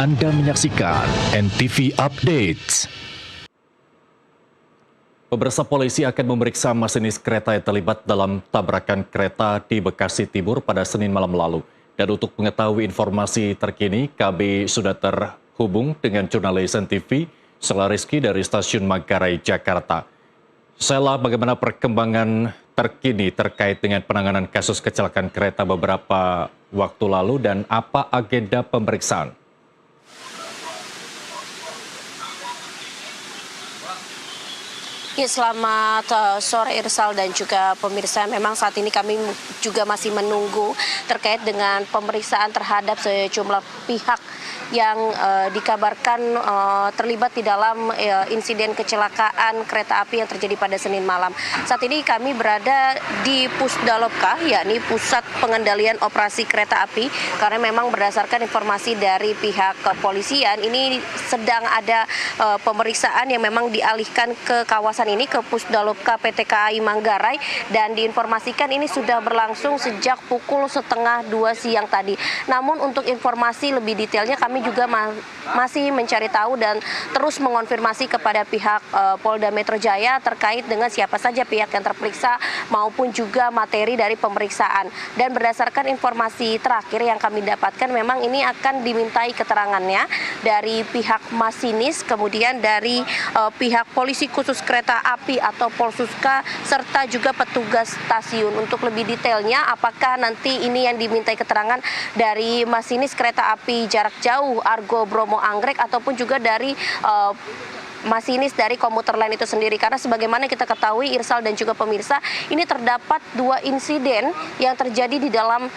Anda menyaksikan NTV Updates. Pemirsa, polisi akan memeriksa masinis kereta yang terlibat dalam tabrakan kereta di Bekasi Timur pada Senin malam lalu. Dan untuk mengetahui informasi terkini, kami sudah terhubung dengan jurnalis NTV, Sela Rizky dari Stasiun Manggarai, Jakarta. Sela, bagaimana perkembangan terkini terkait dengan penanganan kasus kecelakaan kereta beberapa waktu lalu dan apa agenda pemeriksaan? Ya, selamat sore Irsal dan juga pemirsa. Memang saat ini kami juga masih menunggu terkait dengan pemeriksaan terhadap sejumlah pihak yang dikabarkan terlibat di dalam insiden kecelakaan kereta api yang terjadi pada Senin malam. Saat ini kami berada di Pusdalopka, yakni Pusat Pengendalian Operasi Kereta Api, karena memang berdasarkan informasi dari pihak kepolisian, ini sedang ada pemeriksaan yang memang dialihkan ke kawasan ini, ke Pusdalopka PT KAI Manggarai, dan diinformasikan ini sudah berlangsung sejak pukul 1:30 siang tadi. Namun untuk informasi lebih detailnya kami juga masih mencari tahu dan terus mengonfirmasi kepada pihak Polda Metro Jaya terkait dengan siapa saja pihak yang terperiksa maupun juga materi dari pemeriksaan. Dan berdasarkan informasi terakhir yang kami dapatkan, memang ini akan dimintai keterangannya dari pihak masinis, kemudian dari pihak polisi khusus kereta api atau Polsuska, serta juga petugas stasiun. Untuk lebih detailnya, apakah nanti ini yang dimintai keterangan dari masinis kereta api jarak jauh Argo Bromo Anggrek ataupun juga dari masinis dari komuter lain itu sendiri, karena sebagaimana kita ketahui Irsal dan juga pemirsa, ini terdapat dua insiden yang terjadi di dalam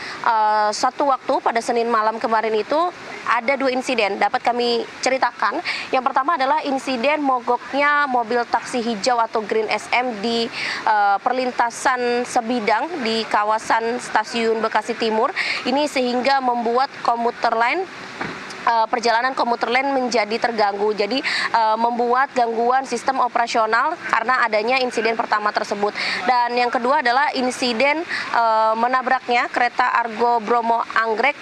satu waktu pada Senin malam kemarin. Itu ada dua insiden dapat kami ceritakan. Yang pertama adalah insiden mogoknya mobil taksi hijau atau Green SM di perlintasan sebidang di kawasan Stasiun Bekasi Timur. Ini sehingga membuat komuter lain, perjalanan komuter lain menjadi terganggu. Jadi membuat gangguan sistem operasional karena adanya insiden pertama tersebut. Dan yang kedua adalah insiden menabraknya kereta Argo Bromo Anggrek,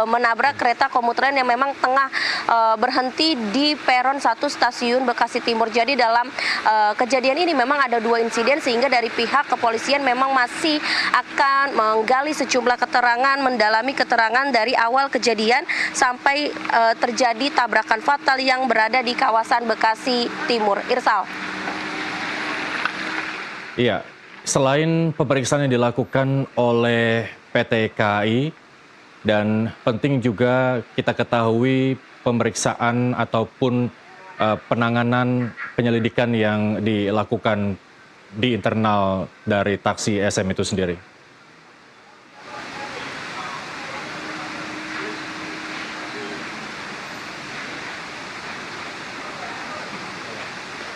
menabrak kereta komuter lain yang memang tengah berhenti di peron 1 Stasiun Bekasi Timur. Jadi dalam kejadian ini memang ada dua insiden, sehingga dari pihak kepolisian memang masih akan menggali sejumlah keterangan, mendalami keterangan dari awal kejadian sampai terjadi tabrakan fatal yang berada di kawasan Bekasi Timur. Irsal. Iya, selain pemeriksaan yang dilakukan oleh PT KAI, dan penting juga kita ketahui pemeriksaan ataupun penanganan penyelidikan yang dilakukan di internal dari taksi SM itu sendiri.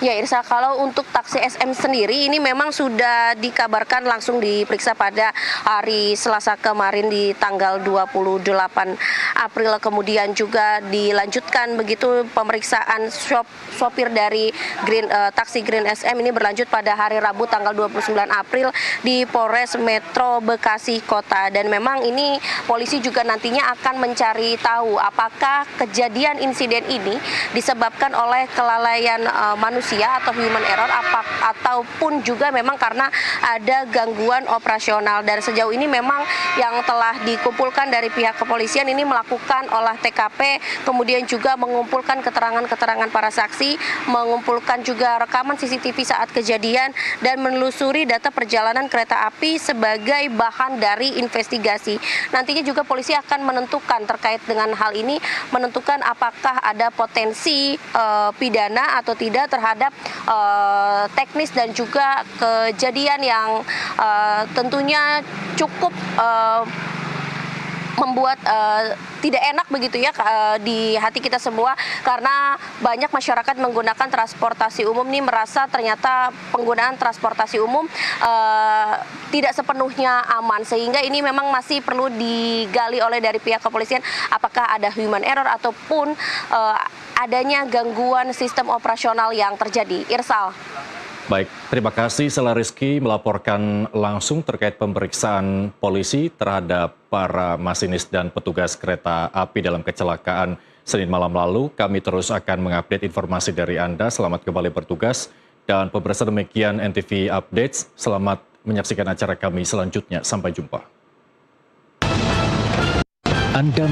Ya Irsa, kalau untuk taksi SM sendiri ini memang sudah dikabarkan langsung diperiksa pada hari Selasa kemarin di tanggal 28 April. Kemudian juga dilanjutkan begitu pemeriksaan sopir dari taksi Green SM ini berlanjut pada hari Rabu tanggal 29 April di Polres Metro Bekasi Kota. Dan memang ini polisi juga nantinya akan mencari tahu apakah kejadian insiden ini disebabkan oleh kelalaian manusia atau human error, ataupun juga memang karena ada gangguan operasional. Dan sejauh ini memang yang telah dikumpulkan dari pihak kepolisian ini melakukan olah TKP, kemudian juga mengumpulkan keterangan-keterangan para saksi, mengumpulkan juga rekaman CCTV saat kejadian, dan menelusuri data perjalanan kereta api sebagai bahan dari investigasi. Nantinya juga polisi akan menentukan terkait dengan hal ini, menentukan apakah ada potensi pidana atau tidak terhadap teknis dan juga kejadian yang tentunya cukup membuat tidak enak begitu ya di hati kita semua, karena banyak masyarakat menggunakan transportasi umum ini merasa ternyata penggunaan transportasi umum tidak sepenuhnya aman, sehingga ini memang masih perlu digali oleh dari pihak kepolisian apakah ada human error ataupun adanya gangguan sistem operasional yang terjadi. Irsal. Baik, terima kasih Sela Rizky melaporkan langsung terkait pemeriksaan polisi terhadap para masinis dan petugas kereta api dalam kecelakaan Senin malam lalu. Kami terus akan mengupdate informasi dari Anda. Selamat kembali bertugas. Dan pemirsa, demikian NTV Updates. Selamat menyaksikan acara kami selanjutnya. Sampai jumpa. Anda